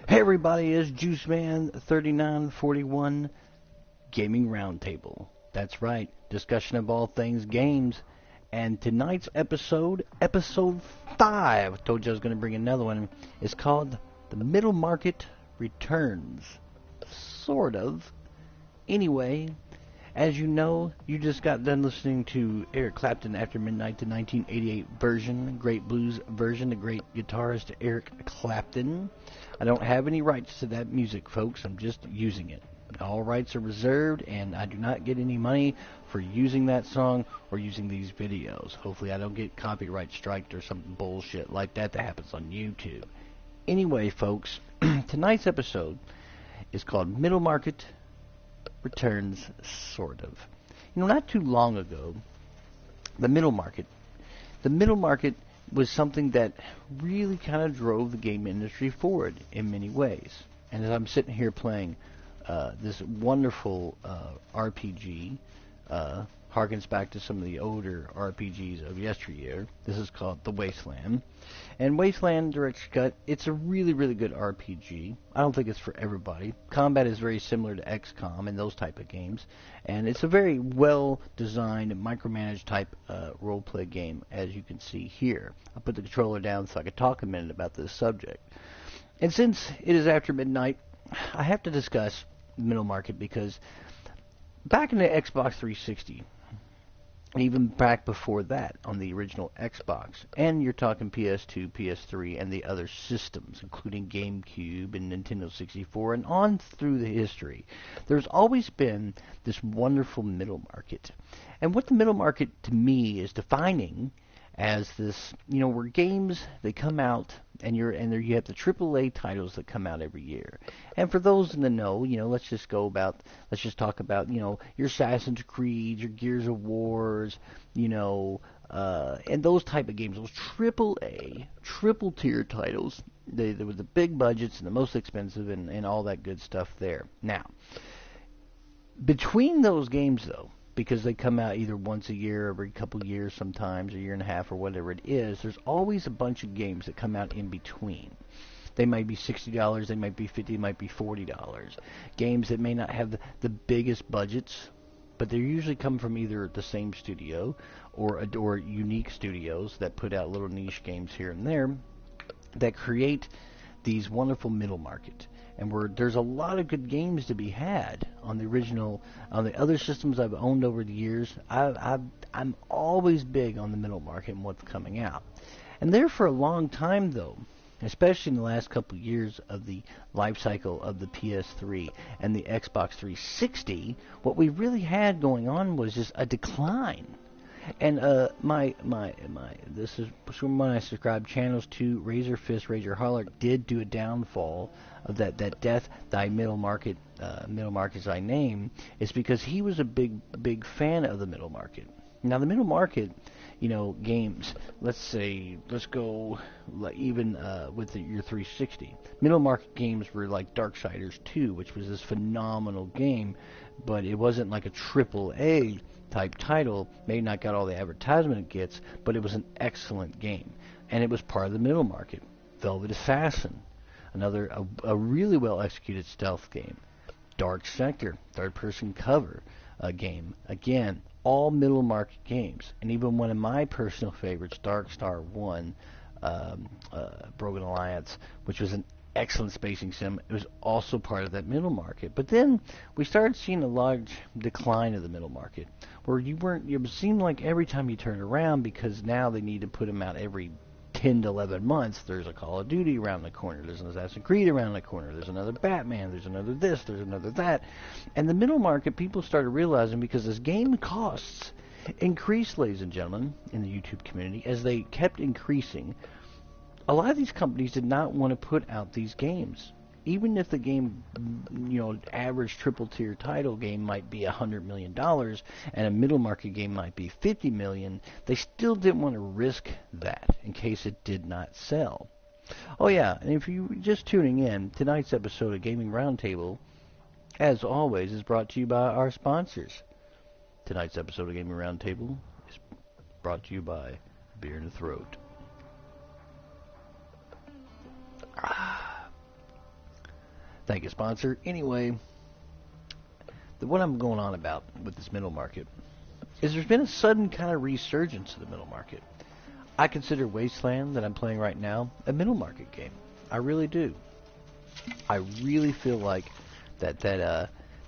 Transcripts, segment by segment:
Hey everybody, it's JuiceMan3941 Gaming Roundtable. That's right, discussion of all things games. And tonight's episode 5, I told you I was going to bring another one, is called The Middle Market Returns. Sort of. Anyway, as you know, you just got done listening to Eric Clapton After Midnight, the 1988 version, great blues version, the great guitarist Eric Clapton. I don't have any rights to that music, folks. I'm just using it. All rights are reserved, and I do not get any money for using that song or using these videos. Hopefully I don't get copyright striked or some bullshit like that happens on YouTube. Anyway, folks, tonight's episode is called Middle Market Returns, sort of. You know, not too long ago, the middle market was something that really kind of drove the game industry forward in many ways. And as I'm sitting here playing this wonderful RPG, harkens back to some of the older RPGs of yesteryear. This is called The Wasteland. And Wasteland Director's Cut, it's a really, really good RPG. I don't think it's for everybody. Combat is very similar to XCOM and those type of games. And it's a very well-designed, micromanaged type role-play game, as you can see here. I'll put the controller down so I can talk a minute about this subject. And since it is after midnight, I have to discuss the middle market because back in the Xbox 360, even back before that on the original Xbox, and you're talking PS2, PS3, and the other systems, including GameCube and Nintendo 64, and on through the history, there's always been this wonderful middle market. And what the middle market to me is defining as this, you know, where games, they come out, and you have the AAA titles that come out every year. And for those in the know, you know, let's just talk about, you know, your Assassin's Creed, your Gears of Wars, you know, and those type of games, those AAA, triple tier titles. They were the big budgets and the most expensive and all that good stuff there. Now, between those games, though, because they come out either once a year, every couple of years sometimes, a year and a half, or whatever it is, there's always a bunch of games that come out in between. They might be $60, they might be $50, they might be $40. Games that may not have the biggest budgets, but they usually come from either the same studio or unique studios that put out little niche games here and there that create these wonderful middle market. And there's a lot of good games to be had on the other systems I've owned over the years. I'm always big on the middle market and what's coming out. And there for a long time, though, especially in the last couple of years of the life cycle of the PS3 and the Xbox 360, what we really had going on was just a decline. And this is when I subscribed channels to Razor Fist, Razor Harlock did do a downfall of that death thy middle market thy name, is because he was a big fan of the middle market. Now the middle market, you know, games, let's go even with your 360. Middle market games were like Darksiders 2, which was this phenomenal game, but it wasn't like a triple A type title. Maybe not got all the advertisement it gets, but it was an excellent game, and it was part of the middle market. Velvet Assassin, a really well executed stealth game. Dark Sector, third person cover game, again, all middle market games. And even one of my personal favorites, Dark Star 1, Broken Alliance, which was an excellent spacing sim, it was also part of that middle market. But then we started seeing a large decline of the middle market, where it seemed like every time you turned around, because now they need to put them out every 10 to 11 months, there's a Call of Duty around the corner, there's an Assassin's Creed around the corner, there's another Batman, there's another this, there's another that. And the middle market, people started realizing, because as game costs increased, ladies and gentlemen, in the YouTube community, as they kept increasing, a lot of these companies did not want to put out these games. Even if the game, you know, average triple tier title game might be $100 million and a middle market game might be $50 million, they still didn't want to risk that in case it did not sell. Oh yeah, and if you're just tuning in, tonight's episode of Gaming Roundtable, as always, is brought to you by our sponsors. Tonight's episode of Gaming Roundtable is brought to you by Beer in the Throat. Thank you, sponsor. Anyway, what I'm going on about with this middle market is there's been a sudden kind of resurgence of the middle market. I consider Wasteland, that I'm playing right now, a middle market game. I really do. I really feel like that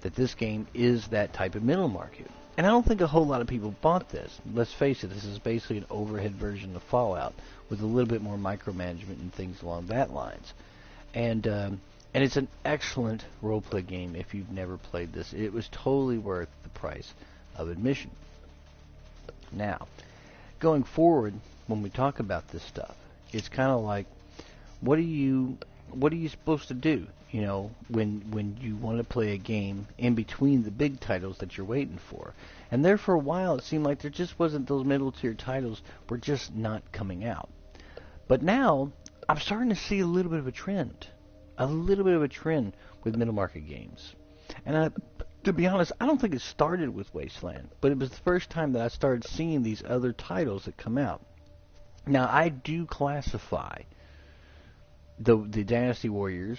this game is that type of middle market. And I don't think a whole lot of people bought this. Let's face it, this is basically an overhead version of Fallout with a little bit more micromanagement and things along that lines. And it's an excellent role-play game if you've never played this. It was totally worth the price of admission. Now, going forward, when we talk about this stuff, it's kind of like, what are you supposed to do? You know, when you want to play a game in between the big titles that you're waiting for. And there for a while, it seemed like there just wasn't, those middle tier titles were just not coming out. But now, I'm starting to see a little bit of a trend. A little bit of a trend with middle market games. And to be honest, I don't think it started with Wasteland, but it was the first time that I started seeing these other titles that come out. Now, I do classify the Dynasty Warriors,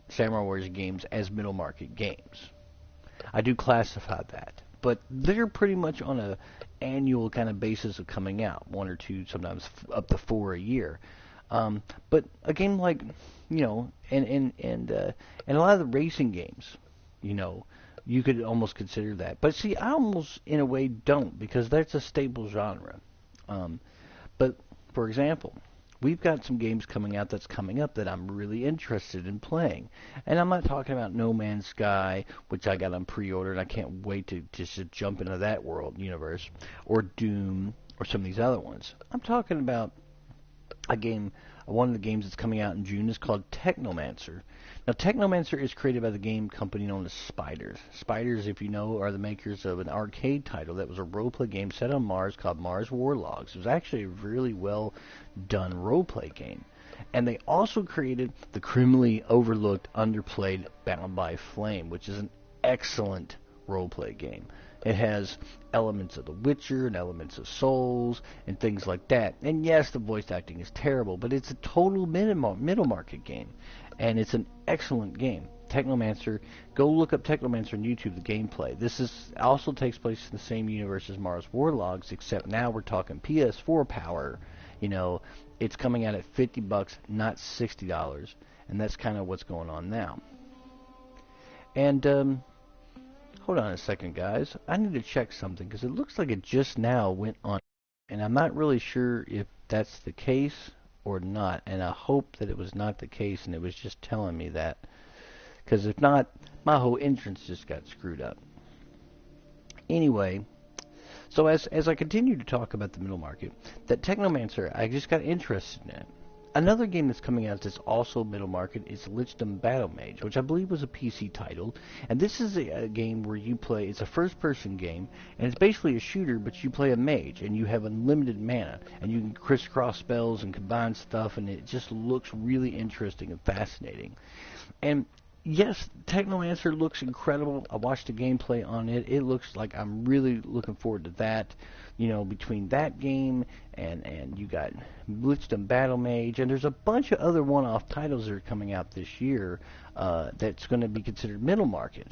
Samurai Warriors games as middle market games. I do classify that. But they're pretty much on a annual kind of basis of coming out, 1 or 2, sometimes up to 4 a year. But a game like, you know, and a lot of the racing games, you know, you could almost consider that. But see, I almost, in a way, don't, because that's a staple genre. But, for example, we've got some games coming out that I'm really interested in playing. And I'm not talking about No Man's Sky, which I got on pre-order, and I can't wait to just jump into that universe, or Doom, or some of these other ones. I'm talking about a game, one of the games that's coming out in June is called Technomancer. Now, Technomancer is created by the game company known as Spiders. Spiders, if you know, are the makers of an arcade title that was a role-play game set on Mars called Mars War Logs. It was actually a really well-done role-play game. And they also created the criminally overlooked, underplayed Bound by Flame, which is an excellent role-play game. It has elements of The Witcher and elements of Souls and things like that. And yes, the voice acting is terrible, but it's a total middle market game. And it's an excellent game. Technomancer, go look up Technomancer on YouTube, the gameplay. This also takes place in the same universe as Mars War Logs, except now we're talking PS4 power. You know, it's coming out at $50, not $60. And that's kind of what's going on now. And, hold on a second, guys. I need to check something, because it looks like it just now went on. And I'm not really sure if that's the case or not. And I hope that it was not the case and it was just telling me that. Because if not, my whole entrance just got screwed up. Anyway, so as I continue to talk about the middle market, that Technomancer, I just got interested in it. Another game that's coming out that's also middle market is Lichdom Battle Mage, which I believe was a PC title. And this is a game where you play, it's a first-person game, and it's basically a shooter, but you play a mage, and you have unlimited mana, and you can crisscross spells and combine stuff, and it just looks really interesting and fascinating. And yes, Technomancer looks incredible. I watched the gameplay on it. It looks like I'm really looking forward to that. You know, between that game and you got Lichdom Battle Mage, and there's a bunch of other one-off titles that are coming out this year that's going to be considered middle market.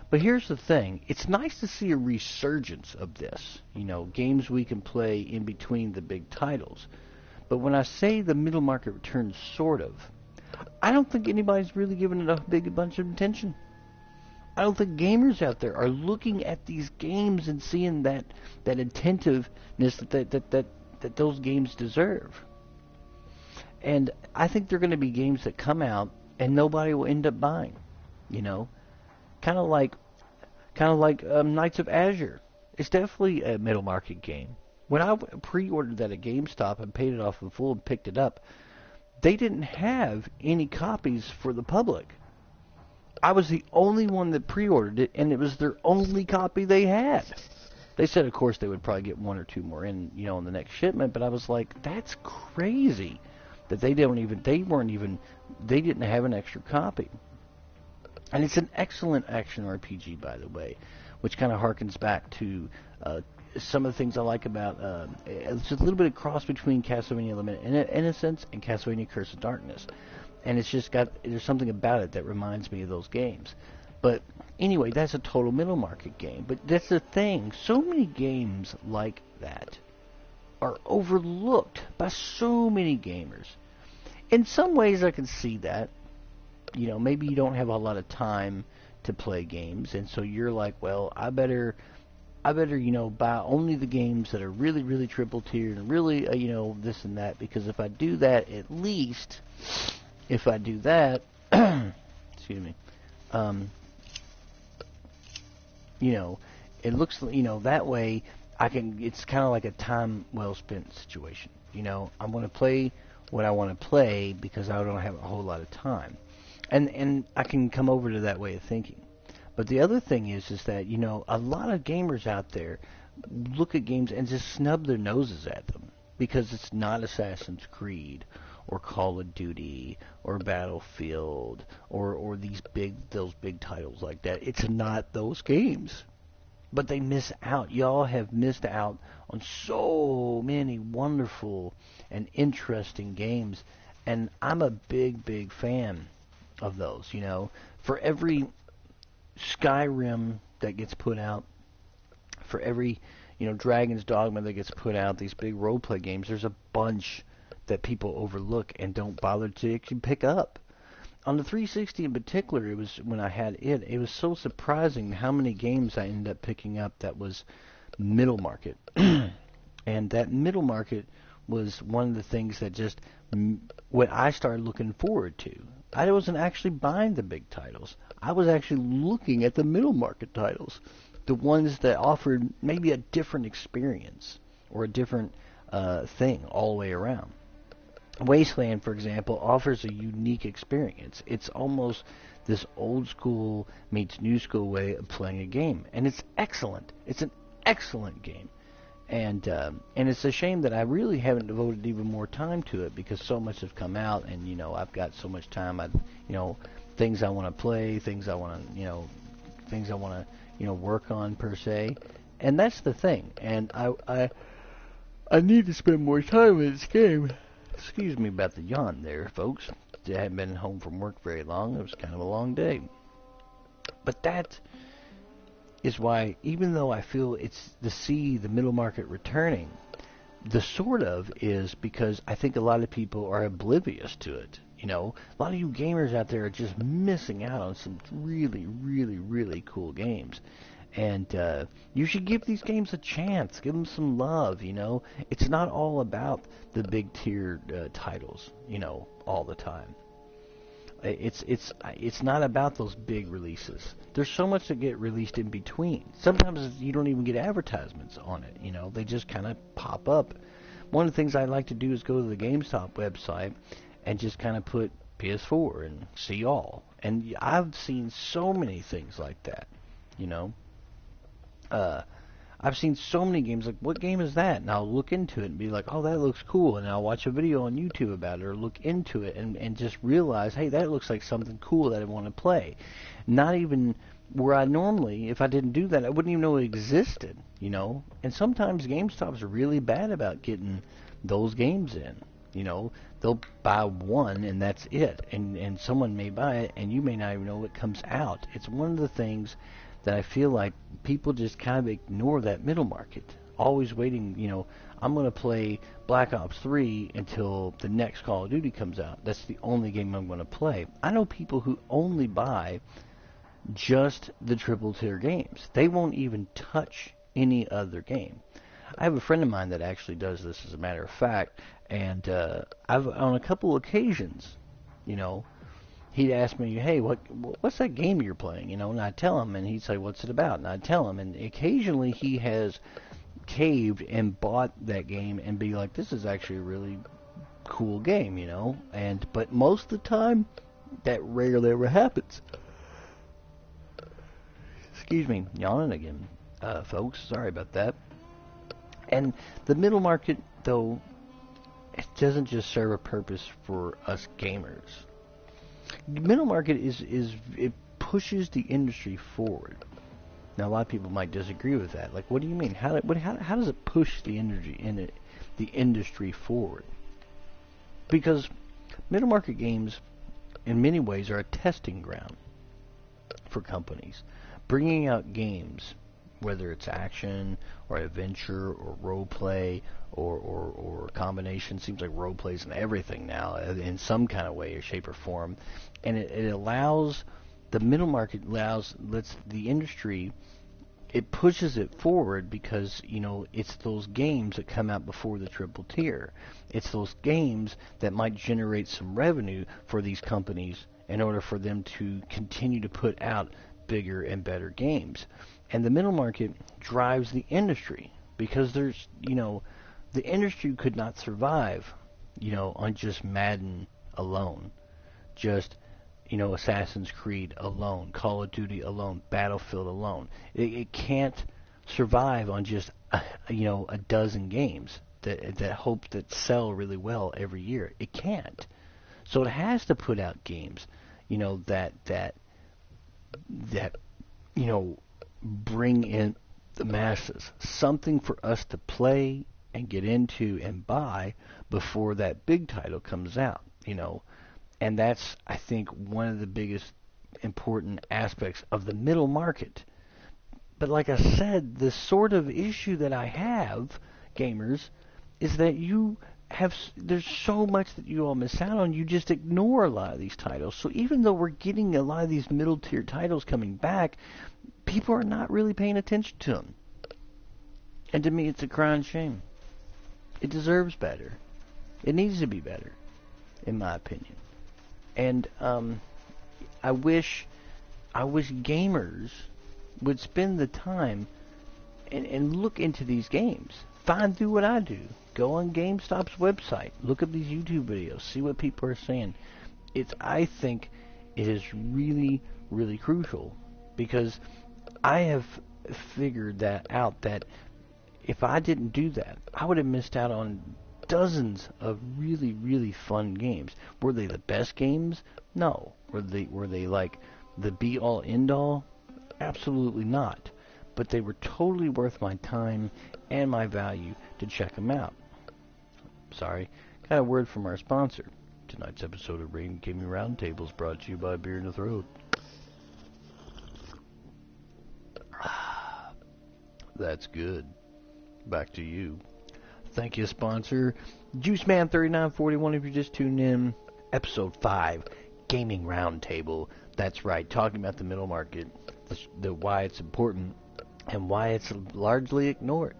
But here's the thing. It's nice to see a resurgence of this. You know, games we can play in between the big titles. But when I say the middle market returns, sort of, I don't think anybody's really giving it a big bunch of attention. I don't think gamers out there are looking at these games and seeing that attentiveness that those games deserve. And I think they're going to be games that come out and nobody will end up buying. You know, kind of like Knights of Azure. It's definitely a middle market game. When I pre-ordered that at GameStop and paid it off in full and picked it up, they didn't have any copies for the public. I was the only one that pre-ordered it, and it was their only copy they had. They said, of course, they would probably get 1 or 2 more in the next shipment, but I was like, that's crazy that they didn't have an extra copy. And it's an excellent action RPG, by the way, which kind of harkens back to some of the things I like about it's a little bit of cross between Castlevania Limited Innocence and Castlevania Curse of Darkness. and there's something about it that reminds me of those games. But anyway, that's a total middle market game. But that's the thing. So many games like that are overlooked by so many gamers. In some ways, I can see that. Maybe you don't have a lot of time to play games, and so you're like, well, I better, buy only the games that are really, really triple tiered and really, this and that, because if I do that, at least, if I do that, excuse me, it looks, that way it's kind of like a time well spent situation. I'm going to play what I want to play because I don't have a whole lot of time. And I can come over to that way of thinking. But the other thing is that, a lot of gamers out there look at games and just snub their noses at them because it's not Assassin's Creed or Call of Duty or Battlefield or those big titles like that. It's not those games. But they miss out. Y'all have missed out on so many wonderful and interesting games. And I'm a big, big fan of those, For every Skyrim that gets put out, for every, Dragon's Dogma that gets put out, these big role-play games, there's a bunch that people overlook and don't bother to actually pick up. On the 360 in particular, it was when I had it was so surprising how many games I ended up picking up that was middle market. And that middle market was one of the things that just what I started looking forward to. I wasn't actually buying the big titles. I was actually looking at the middle market titles, the ones that offered maybe a different experience or a different thing all the way around. Wasteland, for example, offers a unique experience. It's almost this old school meets new school way of playing a game, and it's excellent. It's an excellent game, and it's a shame that I really haven't devoted even more time to it because so much has come out, and I've got so much time. Things I want to play, things I want to work on per se, and that's the thing. And I need to spend more time with this game. Excuse me about the yawn there, folks. I haven't been home from work very long. It was kind of a long day. But that is why, even though I feel it's to see the middle market returning, the sort of is because I think a lot of people are oblivious to it. A lot of you gamers out there are just missing out on some really, really, really cool games. And you should give these games a chance. Give them some love, It's not all about the big tier titles, all the time. It's not about those big releases. There's so much that get released in between. Sometimes you don't even get advertisements on it, They just kind of pop up. One of the things I like to do is go to the GameStop website and just kind of put PS4 and see all. And I've seen so many things like that, I've seen so many games like, what game is that? And I'll look into it and be like, oh, that looks cool. And I'll watch a video on YouTube about it or look into it and just realize, hey, that looks like something cool that I want to play. Not even where I normally, if I didn't do that, I wouldn't even know it existed, And sometimes GameStop's really bad about getting those games in, They'll buy one and that's it. And someone may buy it and you may not even know it comes out. It's one of the things that I feel like people just kind of ignore that middle market. Always waiting, I'm going to play Black Ops 3 until the next Call of Duty comes out. That's the only game I'm going to play. I know people who only buy just the triple tier games. They won't even touch any other game. I have a friend of mine that actually does this, as a matter of fact, and I've on a couple occasions, he'd ask me, hey, what's that game you're playing? And I'd tell him, and he'd say, what's it about? And I'd tell him, and occasionally he has caved and bought that game and be like, this is actually a really cool game, but most of the time, that rarely ever happens. Excuse me, yawning again, folks. Sorry about that. And the middle market, though, it doesn't just serve a purpose for us gamers. Middle market it pushes the industry forward. Now, a lot of people might disagree with that. Like, what do you mean? How does it push the industry forward? Because middle market games in many ways, are a testing ground for companies, bringing out games, whether it's action or adventure or role play or a combination. Seems like role plays in everything now in some kind of way or shape or form, and it allows the middle market lets the industry. It pushes it forward because, it's those games that come out before the triple tier. It's those games that might generate some revenue for these companies in order for them to continue to put out bigger and better games. And the middle market drives the industry because the industry could not survive, on just Madden alone. Just Assassin's Creed alone, Call of Duty alone, Battlefield alone. It can't survive on just a dozen games that hope that sell really well every year. It can't. So it has to put out games, that bring in the masses, something for us to play and get into and buy before that big title comes out. And that's, I think, one of the biggest important aspects of the middle market. But like I said, the sort of issue that I have, gamers, is that there's so much that you all miss out on. You just ignore a lot of these titles. So even though we're getting a lot of these middle tier titles coming back, people are not really paying attention to them. And to me, it's a crying shame. It deserves better. It needs to be better, in my opinion. And I wish gamers would spend the time and look into these games. Do what I do. Go on GameStop's website. Look up these YouTube videos. See what people are saying. I think it is really, really crucial because I have figured that out that if I didn't do that, I would have missed out on dozens of really, really fun games. Were they the best games? No. Were they like the be-all, end-all? Absolutely not. But they were totally worth my time and my value to check them out. Sorry, got a word from our sponsor. Tonight's episode of Rain Gaming Roundtable is brought to you by Beer in the Throat. That's good. Back to you. Thank you, sponsor. JuiceMan3941, if you're just tuned in. Episode 5, Gaming Roundtable. That's right, talking about the middle market, why it's important, and why it's largely ignored.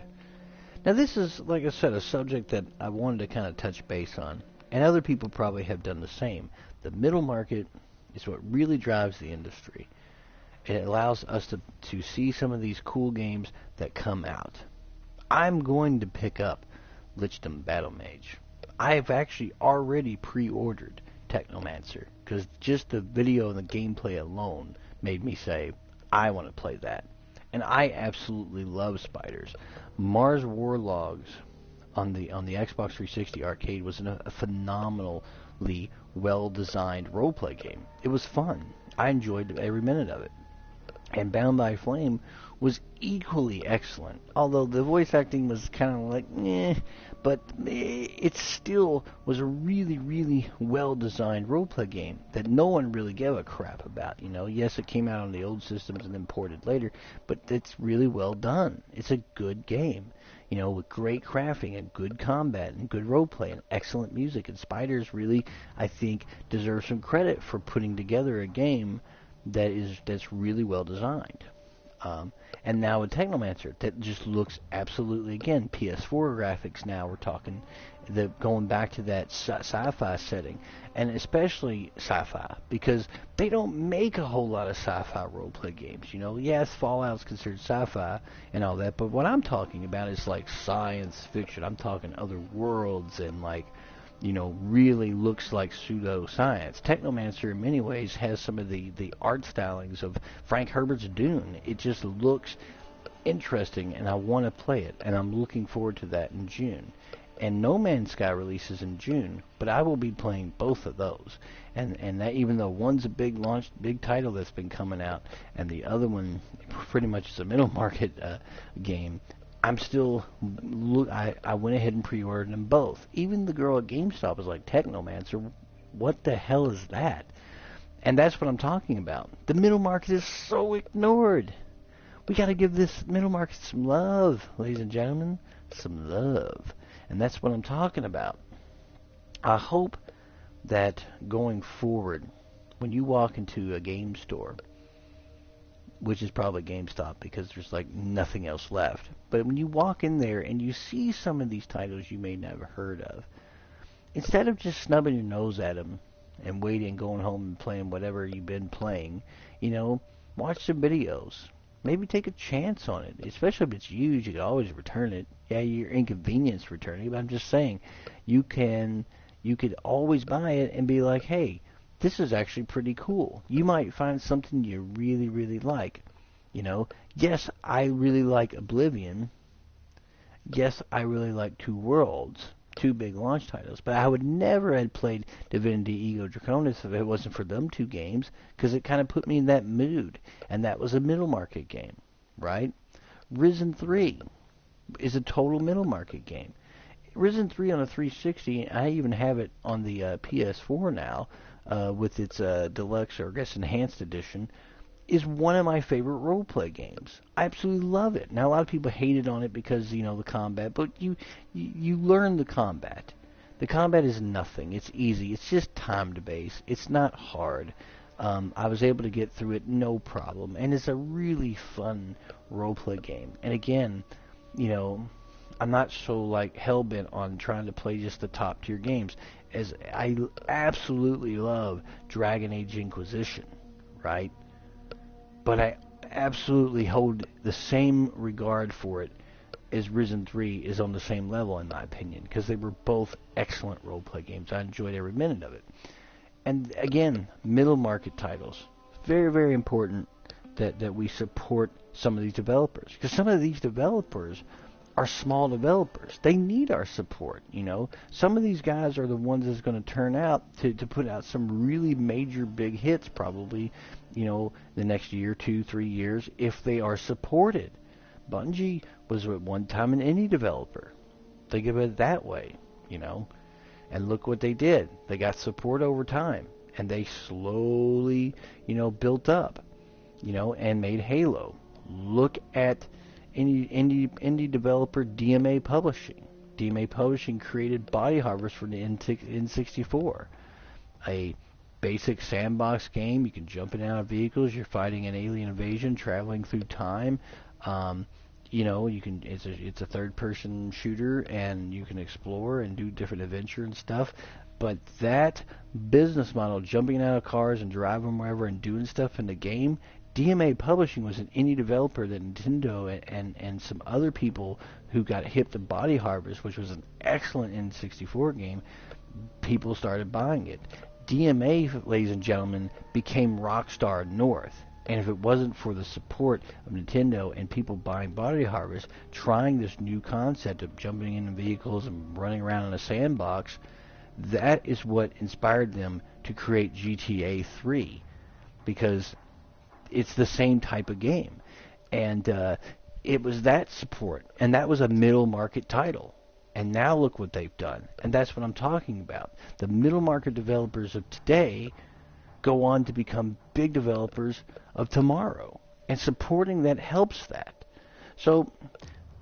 Now, this is, like I said, a subject that I wanted to kind of touch base on, and other people probably have done the same. The middle market is what really drives the industry. It allows us to see some of these cool games that come out. I'm going to pick up Lichdom Battle Mage. I've actually already pre-ordered Technomancer because just the video and the gameplay alone made me say, I want to play that. And I absolutely love spiders. Mars Warlogs on the Xbox 360 arcade was a phenomenally well-designed roleplay game. It was fun. I enjoyed every minute of it. And Bound by Flame was equally excellent, although the voice acting was kind of like, but it still was a really, really well-designed roleplay game that no one really gave a crap about. Yes, it came out on the old systems and then ported later, but it's really well done. It's a good game, with great crafting and good combat and good roleplay and excellent music. And Spiders really, I think, deserve some credit for putting together a game that's really well designed. And now with Technomancer, that just looks absolutely, again, PS4 graphics now. We're talking going back to that sci-fi setting, and especially sci-fi, because they don't make a whole lot of sci-fi roleplay games. Yes, Fallout's considered sci-fi and all that, but what I'm talking about is like science fiction. I'm talking other worlds and really looks like pseudo-science. Technomancer, in many ways, has some of the art stylings of Frank Herbert's Dune. It just looks interesting, and I want to play it, and I'm looking forward to that in June. And No Man's Sky releases in June, but I will be playing both of those. And that, even though one's a big title that's been coming out, and the other one pretty much is a middle market game, I'm still, I went ahead and pre-ordered them both. Even the girl at GameStop was like, Technomancer, what the hell is that? And that's what I'm talking about. The middle market is so ignored. We got to give this middle market some love, ladies and gentlemen, some love. And that's what I'm talking about. I hope that going forward, when you walk into a game store, which is probably GameStop because there's like nothing else left, but when you walk in there and you see some of these titles you may never heard of, instead of just snubbing your nose at them and waiting, going home and playing whatever you've been playing, watch some videos. Maybe take a chance on it, especially if it's used. You can always return it. Yeah, you're inconvenienced returning it, but I'm just saying, you could always buy it and be like, hey, this is actually pretty cool. You might find something you really, really like. Yes, I really like Oblivion. Yes, I really like Two Worlds, two big launch titles, but I would never have played Divinity Ego Draconis if it wasn't for them two games, because it kind of put me in that mood, and that was a middle market game, right? Risen 3 is a total middle market game. Risen 3 on a 360, I even have it on the PS4 now, with its deluxe, or I guess enhanced edition, is one of my favorite role-play games. I absolutely love it. Now, a lot of people hated on it because, the combat, but you learn the combat. The combat is nothing. It's easy. It's just time-based. It's not hard. I was able to get through it no problem, and it's a really fun role-play game. And again, I'm not so hell-bent on trying to play just the top-tier games, as I absolutely love Dragon Age Inquisition, right? But I absolutely hold the same regard for it as Risen 3 is on the same level, in my opinion, because they were both excellent role-play games. I enjoyed every minute of it. And again, middle market titles. Very, very important that we support some of these developers, because some of these developers are small developers. They need our support, Some of these guys are the ones that's going to turn out to put out some really major big hits probably, the next year, 2, 3 years, if they are supported. Bungie was at one time an indie developer. Think of it that way, And look what they did. They got support over time, and they slowly, built up, and made Halo. Look at indie developer DMA Publishing. DMA Publishing created Body Harvest for the N64, a basic sandbox game. You can jump in and out of vehicles. You're fighting an alien invasion, traveling through time. You can. It's a third-person shooter, and you can explore and do different adventure and stuff. But that business model, jumping out of cars and driving wherever and doing stuff in the game, DMA Publishing was an indie developer that Nintendo and some other people who got hip to Body Harvest, which was an excellent N64 game, people started buying it. DMA, ladies and gentlemen, became Rockstar North. And if it wasn't for the support of Nintendo and people buying Body Harvest, trying this new concept of jumping in vehicles and running around in a sandbox, that is what inspired them to create GTA 3. Because it's the same type of game. And it was that support. And that was a middle market title. And now look what they've done. And that's what I'm talking about. The middle market developers of today go on to become big developers of tomorrow. And supporting that helps that. So,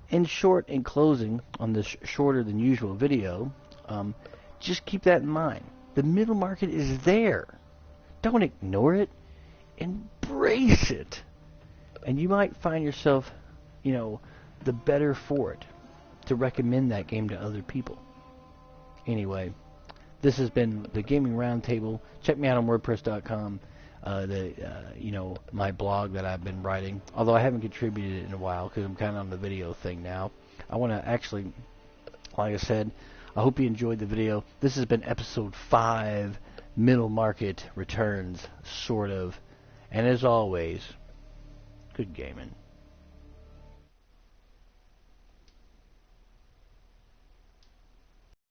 in short, in closing on this shorter than usual video, just keep that in mind. The middle market is there. Don't ignore it. Embrace it. And you might find yourself, the better for it to recommend that game to other people. Anyway, this has been the Gaming Roundtable. Check me out on WordPress.com. My blog that I've been writing. Although I haven't contributed in a while because I'm kind of on the video thing now. I want to actually, like I said, I hope you enjoyed the video. This has been episode 5, Middle Market Returns, sort of. And as always, good gaming.